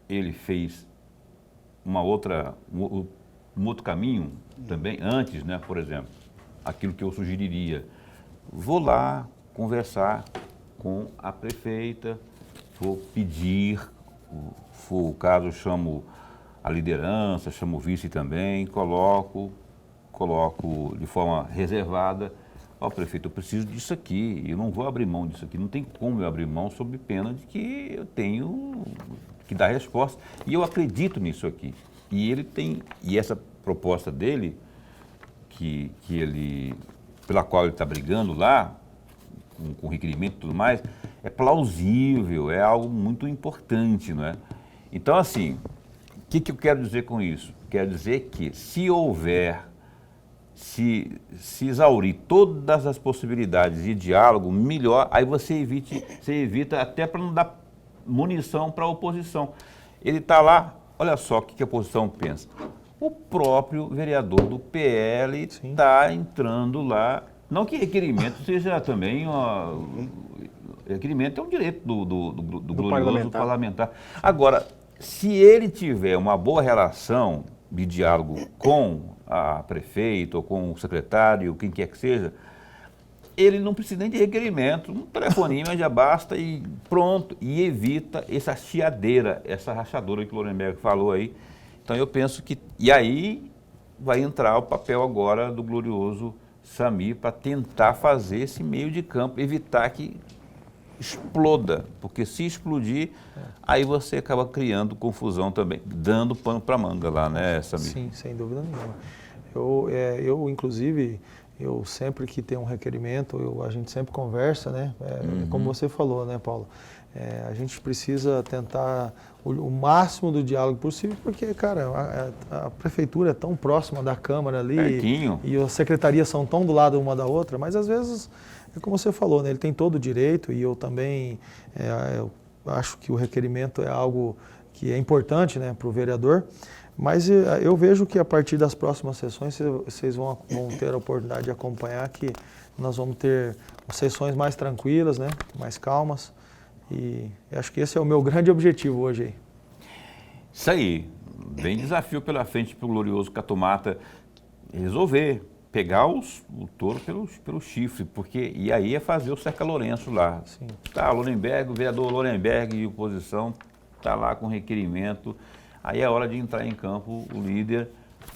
ele fez um outro caminho também, antes, né? Por exemplo, aquilo que eu sugeriria, vou lá conversar com a prefeita, vou pedir, se for o caso, chamo a liderança, chamo o vice também, coloco de forma reservada, prefeito, eu preciso disso aqui, eu não vou abrir mão disso aqui, não tem como eu abrir mão sob pena de que eu tenho que dar resposta, e eu acredito nisso aqui. E essa proposta dele, pela qual ele está brigando lá, com requerimento e tudo mais, é plausível, é algo muito importante, não é? Então, assim, o que eu quero dizer com isso? Quero dizer que se exaurir todas as possibilidades de diálogo, melhor, aí você evita até para não dar munição para a oposição. Ele está lá, olha só o que a oposição pensa. O próprio vereador do PL está entrando lá, não que requerimento seja também, requerimento é um direito do glorioso parlamentar. Agora, se ele tiver uma boa relação de diálogo com a prefeita ou com o secretário, quem quer que seja, ele não precisa nem de requerimento, um telefonema já basta e pronto, e evita essa chiadeira, essa rachadura que o Lorenberg falou aí. Então eu penso que, e aí vai entrar o papel agora do glorioso Samir para tentar fazer esse meio de campo, evitar que exploda, porque se explodir, aí você acaba criando confusão também, dando pano para manga lá, né, Samir? Sim, sem dúvida nenhuma. Eu inclusive, eu sempre que tem um requerimento, a gente sempre conversa, né? Como você falou, né, Paulo? A gente precisa tentar o máximo do diálogo possível, porque, cara, a prefeitura é tão próxima da Câmara ali e as secretarias são tão do lado uma da outra, mas às vezes, como você falou, né, ele tem todo o direito e eu também eu acho que o requerimento é algo que é importante, né, para o vereador, Mas eu vejo que a partir das próximas sessões vocês vão ter a oportunidade de acompanhar que nós vamos ter sessões mais tranquilas, né, mais calmas, e acho que esse é o meu grande objetivo hoje aí. Isso aí, bem desafio pela frente para o glorioso Catumata resolver, pegar o touro pelo chifre, porque e aí é fazer o Cerca Lourenço lá. Sim. Tá, o vereador Lorenberg e oposição tá lá com requerimento, aí é hora de entrar em campo o líder,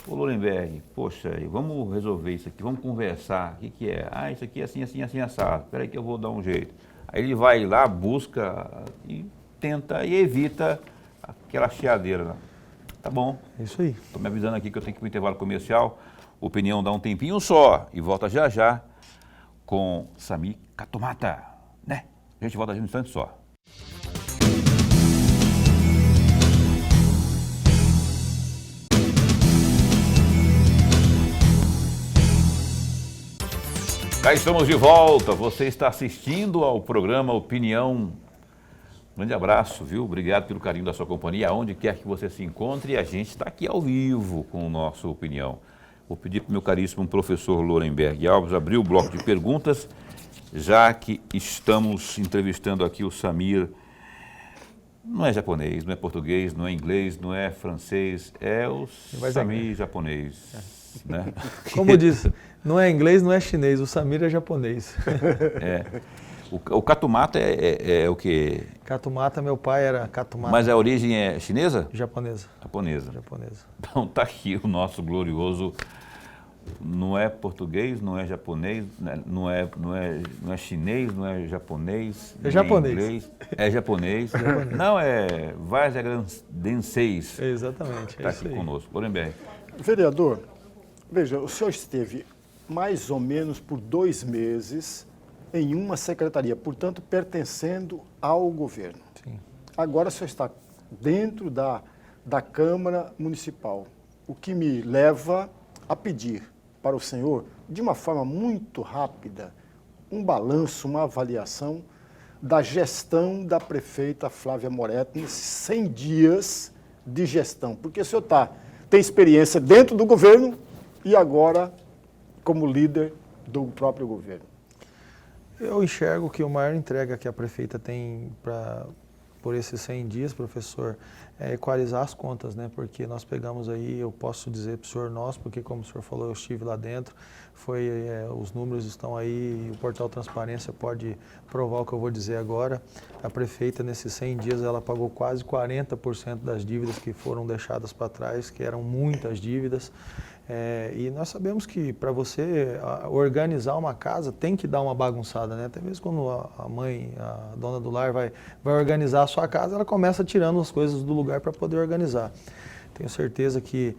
ô Lorenberg, poxa, vamos resolver isso aqui, vamos conversar, o que é? Ah, isso aqui é assim, assim, assim, assado, espera aí que eu vou dar um jeito. Aí ele vai lá, busca e tenta e evita aquela chiadeira lá. Tá bom. Isso aí. Estou me avisando aqui que eu tenho que ir para o intervalo comercial. Opinião dá um tempinho só e volta já já com Samir Catumata, né? A gente volta de um instante só. Cá estamos de volta. Você está assistindo ao programa Opinião. Grande abraço, viu? Obrigado pelo carinho da sua companhia, aonde quer que você se encontre. E a gente está aqui ao vivo com o nosso Opinião. Vou pedir para o meu caríssimo professor Lorenberg Alves abrir o bloco de perguntas, já que estamos entrevistando aqui o Samir. Não é japonês, não é português, não é inglês, não é francês, é o Samir japonês. Né? Como diz, não é inglês, não é chinês, o Samir é japonês. É. O Catumata é o quê? Catumata, meu pai era Catumata. Mas a origem é chinesa? Japonesa. Japonesa. Japonesa. Então tá aqui o nosso glorioso, não é português, não é japonês, não é chinês, não é japonês. É japonês. Inglês, é japonês. Não, é Varjagrandenseis. Exatamente, Está aqui conosco. Lorenberg. Vereador, veja, o senhor esteve mais ou menos por 2 meses em uma secretaria, portanto, pertencendo ao governo. Sim. Agora o senhor está dentro da Câmara Municipal, o que me leva a pedir para o senhor, de uma forma muito rápida, um balanço, uma avaliação da gestão da prefeita Flávia Moretti nesses 100 dias de gestão, porque o senhor tem experiência dentro do governo e agora como líder do próprio governo. Eu enxergo que a maior entrega que a prefeita tem por esses 100 dias, professor, é equalizar as contas, né? Porque nós pegamos aí, eu posso dizer para o senhor nós, porque como o senhor falou, eu estive lá dentro, os números estão aí, e o portal Transparência pode provar o que eu vou dizer agora. A prefeita, nesses 100 dias, ela pagou quase 40% das dívidas que foram deixadas para trás, que eram muitas dívidas. E nós sabemos que para você organizar uma casa tem que dar uma bagunçada, né? Até mesmo quando a mãe, a dona do lar vai organizar a sua casa, ela começa tirando as coisas do lugar para poder organizar. Tenho certeza que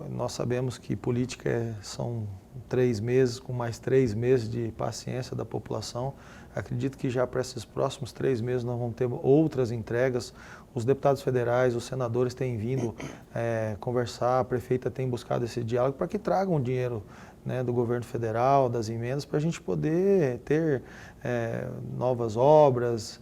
nós sabemos que política são 3 meses, com mais 3 meses de paciência da população. Acredito que já para esses próximos 3 meses nós vamos ter outras entregas. Os deputados federais, os senadores têm vindo conversar, a prefeita tem buscado esse diálogo para que tragam o dinheiro, né, do governo federal, das emendas, para a gente poder ter novas obras,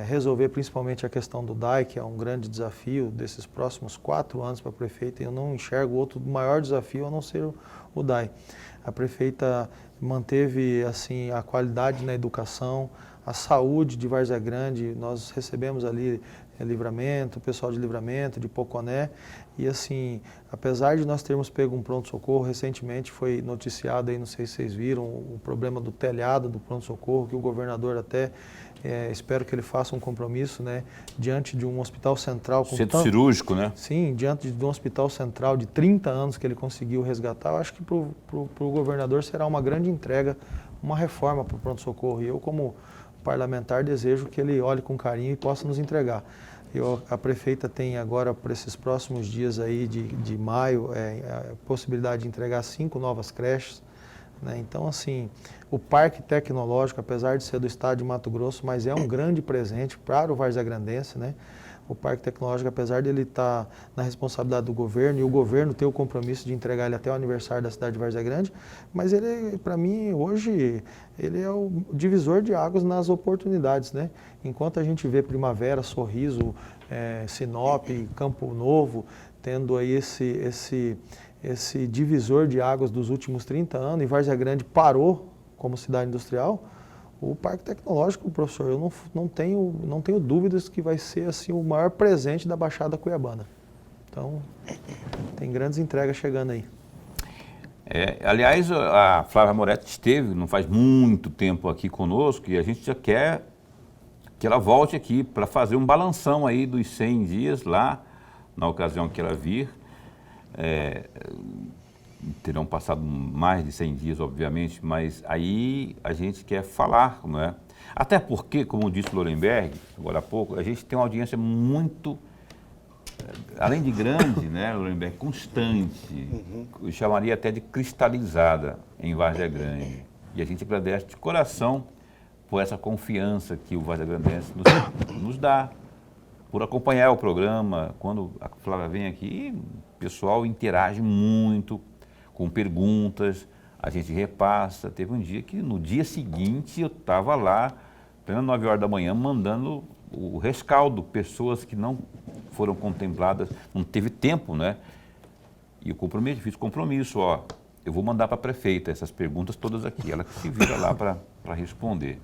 resolver principalmente a questão do DAI, que é um grande desafio desses próximos 4 anos para a prefeita. Eu não enxergo outro maior desafio a não ser o DAI. A prefeita manteve assim a qualidade na educação, a saúde de Várzea Grande. Nós recebemos ali Livramento, o pessoal de Livramento, de Poconé, e assim, apesar de nós termos pego um pronto-socorro, recentemente foi noticiado aí, não sei se vocês viram, o problema do telhado do pronto-socorro, que o governador até, espero que ele faça um compromisso, né, diante de um hospital central. Centro cirúrgico, né? Sim, diante de um hospital central de 30 anos que ele conseguiu resgatar, eu acho que para o governador será uma grande entrega, uma reforma para o pronto-socorro, e eu como parlamentar desejo que ele olhe com carinho e possa nos entregar. A prefeita tem agora, por esses próximos dias aí de maio, a possibilidade de entregar 5 novas creches, né? Então, assim, o Parque Tecnológico, apesar de ser do estado de Mato Grosso, mas é um grande presente para o varzagrandense, né? O Parque Tecnológico, apesar de ele estar na responsabilidade do governo e o governo ter o compromisso de entregar ele até o aniversário da cidade de Várzea Grande, mas ele, para mim, hoje, ele é o divisor de águas nas oportunidades, né? Enquanto a gente vê Primavera, Sorriso, Sinop, Campo Novo, tendo aí esse divisor de águas dos últimos 30 anos, e Várzea Grande parou como cidade industrial, o Parque Tecnológico, professor, eu não tenho dúvidas que vai ser assim, o maior presente da Baixada Cuiabana. Então, tem grandes entregas chegando aí. Aliás, a Flávia Moretti esteve, não faz muito tempo aqui conosco, e a gente já quer que ela volte aqui para fazer um balanção aí dos 100 dias lá, na ocasião que ela vir. Terão passado mais de 100 dias, obviamente, mas aí a gente quer falar, não é? Até porque, como disse o Lorenberg, agora há pouco, a gente tem uma audiência muito, além de grande, né, Lorenberg, constante, eu chamaria até de cristalizada em Várzea Grande. E a gente agradece de coração por essa confiança que o Várzea Grandense nos dá, por acompanhar o programa. Quando a Flávia vem aqui, o pessoal interage muito, com perguntas, a gente repassa. Teve um dia que no dia seguinte eu estava lá, plena 9 horas da manhã, mandando o rescaldo, pessoas que não foram contempladas, não teve tempo, né? E eu fiz compromisso, eu vou mandar para a prefeita essas perguntas todas aqui, ela que se vira lá para responder.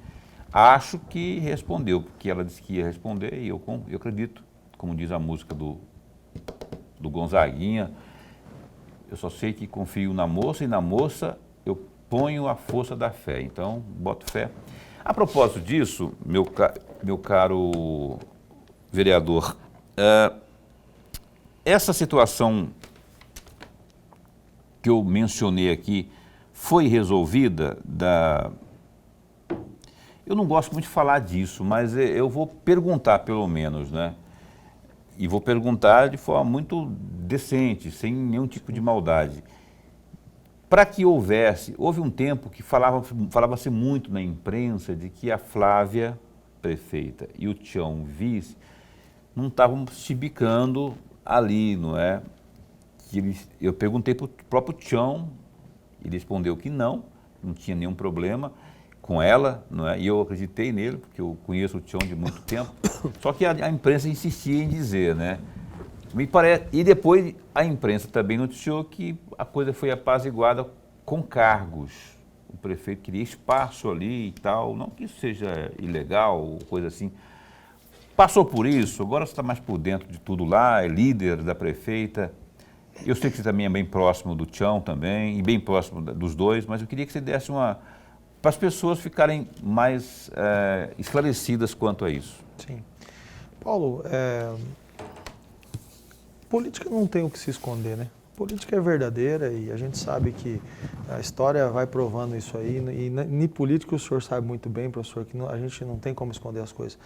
Acho que respondeu, porque ela disse que ia responder e eu acredito, como diz a música do Gonzaguinha, eu só sei que confio na moça e na moça eu ponho a força da fé. Então, boto fé. A propósito disso, meu caro vereador, essa situação que eu mencionei aqui foi resolvida Eu não gosto muito de falar disso, mas eu vou perguntar pelo menos, né? E vou perguntar de forma muito decente, sem nenhum tipo de maldade. Para que houve um tempo que falava-se muito na imprensa de que a Flávia, prefeita, e o Tião, vice, não estavam se bicando ali, não é? Eu perguntei para o próprio Tião, ele respondeu que não tinha nenhum problema com ela, não é? E eu acreditei nele, porque eu conheço o Tião de muito tempo. Só que a imprensa insistia em dizer, né? E depois a imprensa também noticiou que a coisa foi apaziguada com cargos. O prefeito queria espaço ali e tal, não que isso seja ilegal ou coisa assim. Passou por isso, agora você está mais por dentro de tudo lá, é líder da prefeita. Eu sei que você também é bem próximo do Tião também, e bem próximo dos dois, mas eu queria que você desse para as pessoas ficarem mais esclarecidas quanto a isso. Sim. Paulo, política não tem o que se esconder, né? Política é verdadeira e a gente sabe que a história vai provando isso aí. E nem político o senhor sabe muito bem, professor, que a gente não tem como esconder as coisas.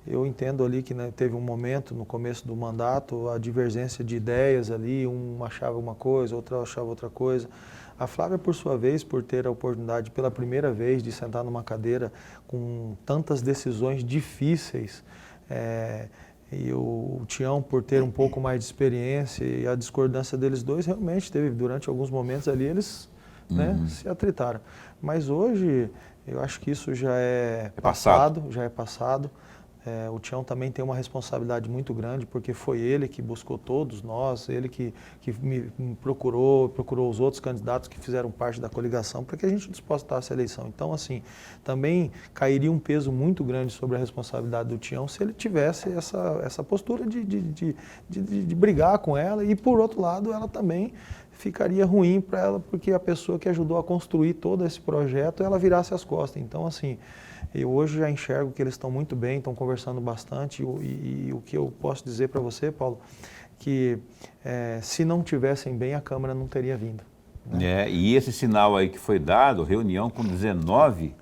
Eu entendo ali que, né, teve um momento no começo do mandato, a divergência de ideias ali, um achava uma coisa, outro achava outra coisa. A Flávia, por sua vez, por ter a oportunidade pela primeira vez de sentar numa cadeira com tantas decisões difíceis, e o Tião, por ter um pouco mais de experiência, e a discordância deles dois, realmente teve, durante alguns momentos ali, eles se atritaram. Mas hoje, eu acho que isso já é passado. Já é passado. O Tião também tem uma responsabilidade muito grande, porque foi ele que buscou todos nós, ele que me procurou os outros candidatos que fizeram parte da coligação, para que a gente disputasse a eleição. Então, assim, também cairia um peso muito grande sobre a responsabilidade do Tião se ele tivesse essa postura de brigar com ela, e, por outro lado, ela também ficaria ruim para ela, porque a pessoa que ajudou a construir todo esse projeto, ela virasse as costas. Então, assim, eu hoje já enxergo que eles estão muito bem, estão conversando bastante, e o que eu posso dizer para você, Paulo, que se não tivessem bem, a Câmara não teria vindo. Né? E esse sinal aí que foi dado, reunião com 19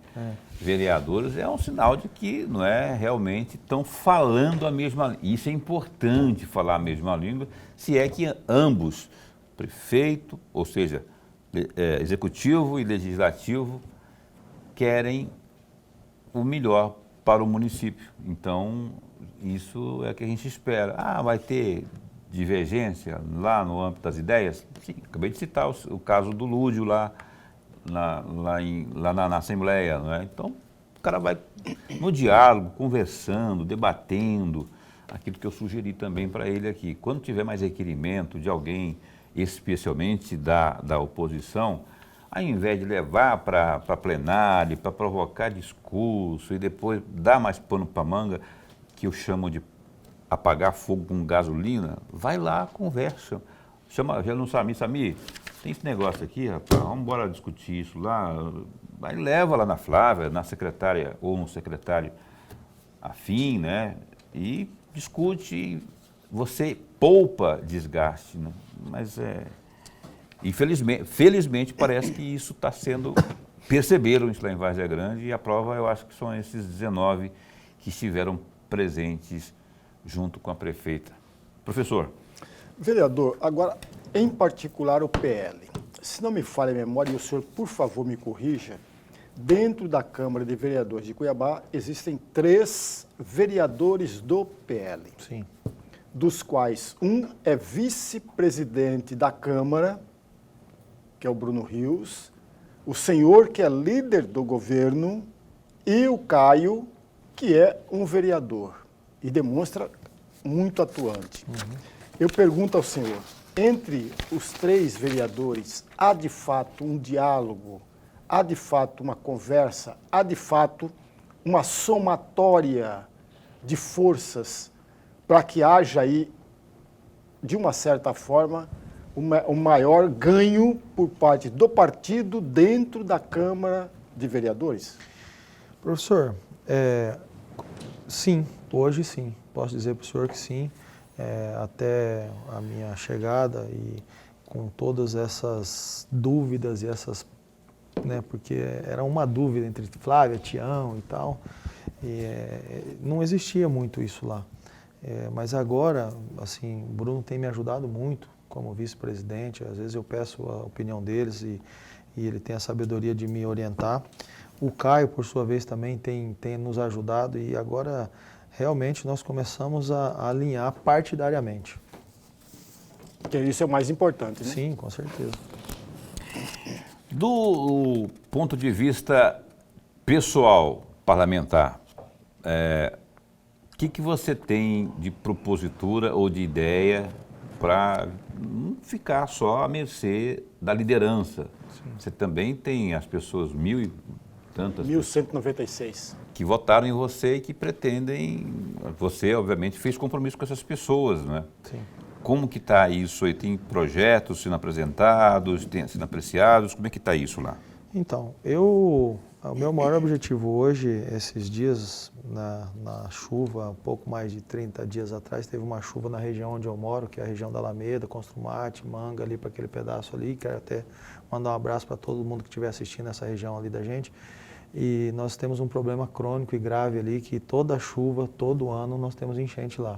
vereadores, é um sinal de que não é realmente estão falando a mesma língua. Isso é importante, falar a mesma língua, se é que ambos, prefeito, ou seja, executivo e legislativo, querem o melhor para o município. Então, isso é o que a gente espera. Vai ter divergência lá no âmbito das ideias? Sim, acabei de citar o caso do Lúdio lá na Assembleia, não é? Então, o cara vai no diálogo, conversando, debatendo. aquilo que eu sugeri também para ele aqui. Quando tiver mais requerimento de alguém, especialmente da oposição, ao invés de levar para plenário, para provocar discurso e depois dar mais pano para manga, que eu chamo de apagar fogo com gasolina, vai lá, conversa. Chama já no Samir, tem esse negócio aqui, rapaz, vamos embora discutir isso lá. Aí leva lá na Flávia, na secretária ou no secretário afim, né? E discute, você poupa desgaste, né? Mas felizmente parece que isso está sendo, perceberam isso lá em Várzea Grande e a prova eu acho que são esses 19 que estiveram presentes junto com a prefeita. Professor. Vereador, agora, em particular o PL, se não me falha a memória, e o senhor, por favor, me corrija, dentro da Câmara de Vereadores de Cuiabá existem 3 vereadores do PL. Sim. Dos quais um é vice-presidente da Câmara, que é o Bruno Rios, o senhor, que é líder do governo, e o Caio, que é um vereador, e demonstra muito atuante. Eu pergunto ao senhor, entre os 3 vereadores, há de fato um diálogo, há de fato uma conversa, há de fato uma somatória de forças para que haja aí, de uma certa forma, um maior ganho por parte do partido dentro da Câmara de Vereadores? Professor, sim, hoje sim. Posso dizer para o senhor que sim. Até a minha chegada e com todas essas dúvidas e essas, né, porque era uma dúvida entre Flávia, Tião e tal, e não existia muito isso lá. Mas agora, assim, o Bruno tem me ajudado muito como vice-presidente. Às vezes eu peço a opinião deles e ele tem a sabedoria de me orientar. O Caio, por sua vez, também tem nos ajudado e agora realmente nós começamos a alinhar partidariamente. Que isso é o mais importante, né? Sim, com certeza. Do ponto de vista pessoal, parlamentar, o que você tem de propositura ou de ideia para não ficar só à mercê da liderança? Sim. Você também tem as pessoas 1.000 e tantas... 1.196. Que votaram em você e que pretendem... Você, obviamente, fez compromisso com essas pessoas, né? Sim. Como que está isso aí? Tem projetos sendo apresentados, sendo apreciados? Como é que está isso lá? Então, o meu maior objetivo hoje, esses dias, na chuva, um pouco mais de 30 dias atrás, teve uma chuva na região onde eu moro, que é a região da Alameda, Construmate, Manga, ali para aquele pedaço ali. Quero até mandar um abraço para todo mundo que estiver assistindo essa região ali da gente. E nós temos um problema crônico e grave ali, que toda chuva, todo ano, nós temos enchente lá.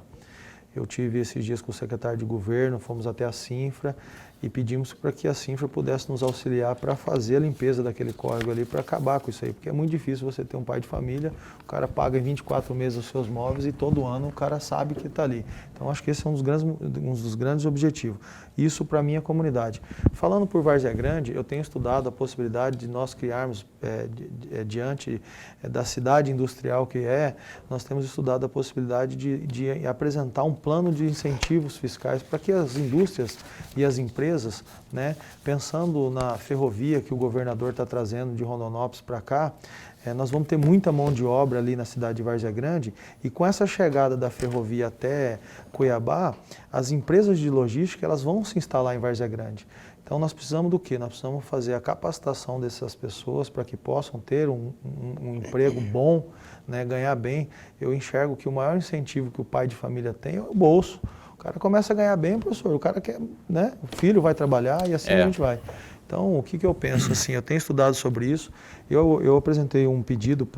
Eu tive esses dias com o secretário de governo, fomos até a Cinfra e pedimos para que a Cinfra pudesse nos auxiliar para fazer a limpeza daquele córrego ali, para acabar com isso aí, porque é muito difícil você ter um pai de família, o cara paga em 24 meses os seus móveis e todo ano o cara sabe que está ali. Então acho que esse é um dos grandes objetivos. Isso para a minha comunidade. Falando por Várzea Grande, eu tenho estudado a possibilidade de nós criarmos, diante da cidade industrial que nós temos estudado a possibilidade de apresentar um plano de incentivos fiscais para que as indústrias e as empresas, né, pensando na ferrovia que o governador está trazendo de Rondonópolis para cá, nós vamos ter muita mão de obra ali na cidade de Várzea Grande e com essa chegada da ferrovia até Cuiabá, as empresas de logística elas vão se instalar em Várzea Grande. Então nós precisamos do quê? Nós precisamos fazer a capacitação dessas pessoas para que possam ter um emprego bom, né, ganhar bem. Eu enxergo que o maior incentivo que o pai de família tem é o bolso. O cara começa a ganhar bem, professor, o cara quer, né, o filho vai trabalhar e assim a gente vai. Então, o que eu penso? Assim, eu tenho estudado sobre isso. Eu apresentei um pedido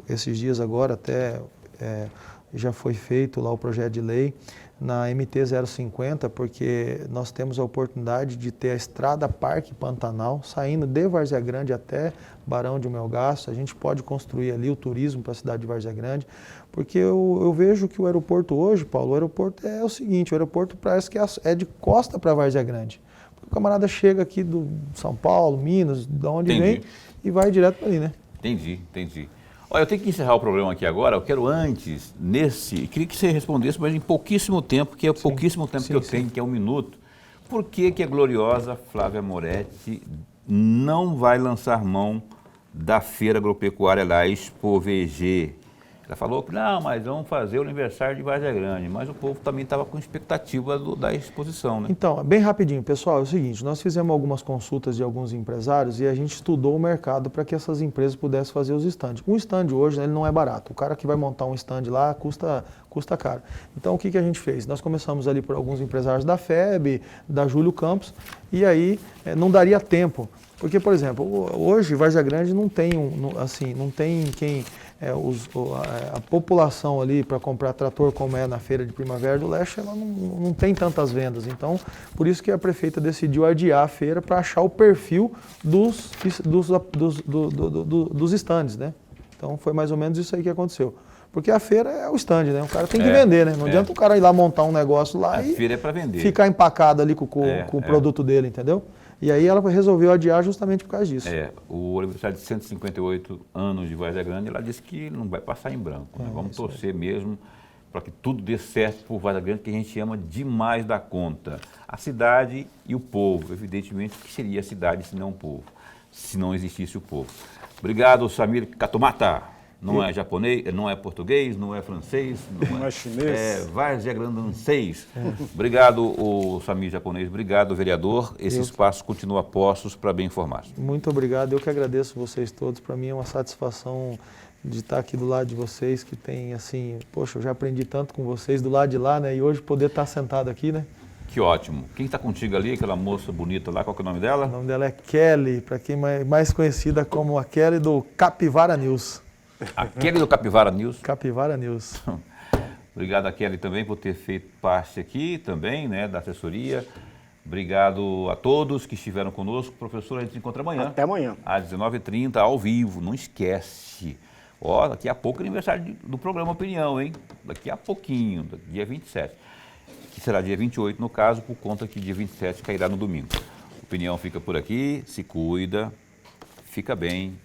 esses dias agora, até já foi feito lá o projeto de lei na MT 050, porque nós temos a oportunidade de ter a estrada Parque Pantanal, saindo de Várzea Grande até Barão de Melgaço. A gente pode construir ali o turismo para a cidade de Várzea Grande, porque eu vejo que o aeroporto hoje, Paulo, o aeroporto é o seguinte, o aeroporto parece que é de costa para Várzea Grande. O camarada chega aqui do São Paulo, Minas, de onde vem, e vai direto para ali, né? Entendi. Olha, eu tenho que encerrar o programa aqui agora. Eu quero antes, queria que você respondesse, mas em pouquíssimo tempo, que é o pouquíssimo tempo que eu tenho, que é 1 minuto. Por que a gloriosa Flávia Moretti não vai lançar mão da Feira Agropecuária lá, Expo VG? Ela falou que não, mas vamos fazer o aniversário de Várzea Grande, mas o povo também estava com expectativa da exposição, né? Então, bem rapidinho, pessoal, é o seguinte, nós fizemos algumas consultas de alguns empresários e a gente estudou o mercado para que essas empresas pudessem fazer os estandes. Um estande hoje, né, ele não é barato, o cara que vai montar um estande lá custa caro. Então, o que a gente fez? Nós começamos ali por alguns empresários da FEB, da Júlio Campos, e aí não daria tempo, porque, por exemplo, hoje Várzea Grande não tem, não tem quem... a população ali para comprar trator como é na Feira de Primavera do Leste, ela não tem tantas vendas. Então, por isso que a prefeita decidiu adiar a feira para achar o perfil dos estandes, né? Então, foi mais ou menos isso aí que aconteceu. Porque a feira é o stand, né? O cara tem que vender, né? Não adianta o cara ir lá montar um negócio lá a feira é para vender. Ficar empacado ali com o produto dele, entendeu? E aí ela resolveu adiar justamente por causa disso. O aniversário de 158 anos de Várzea Grande, ela disse que não vai passar em branco. Né? Vamos torcer mesmo para que tudo dê certo por Várzea Grande, que a gente ama demais da conta. A cidade e o povo. Evidentemente que seria a cidade se não o povo, se não existisse o povo. Obrigado, Samir Katomata. Não é japonês, não é português, não é francês, não é chinês. É Várzea Grandenses. Obrigado, o Samir japonês. Obrigado, vereador. Esse espaço continua a postos para bem informar. Muito obrigado. Eu que agradeço vocês todos. Para mim é uma satisfação de estar aqui do lado de vocês, que tem assim, poxa, eu já aprendi tanto com vocês do lado de lá, né? E hoje poder estar sentado aqui, né? Que ótimo. Quem está contigo ali, aquela moça bonita lá, qual que é o nome dela? O nome dela é Kelly, para quem é mais conhecida como a Kelly do Capivara News. A Kelly do Capivara News. Capivara News. Obrigado a Kelly também por ter feito parte aqui também, né, da assessoria. Obrigado a todos que estiveram conosco. Professor, a gente se encontra amanhã. Até amanhã. Às 19h30, ao vivo. Não esquece. Ó, daqui a pouco é aniversário do programa Opinião, hein? Daqui a pouquinho, dia 27. Que será dia 28, no caso, por conta que dia 27 cairá no domingo. Opinião fica por aqui. Se cuida. Fica bem.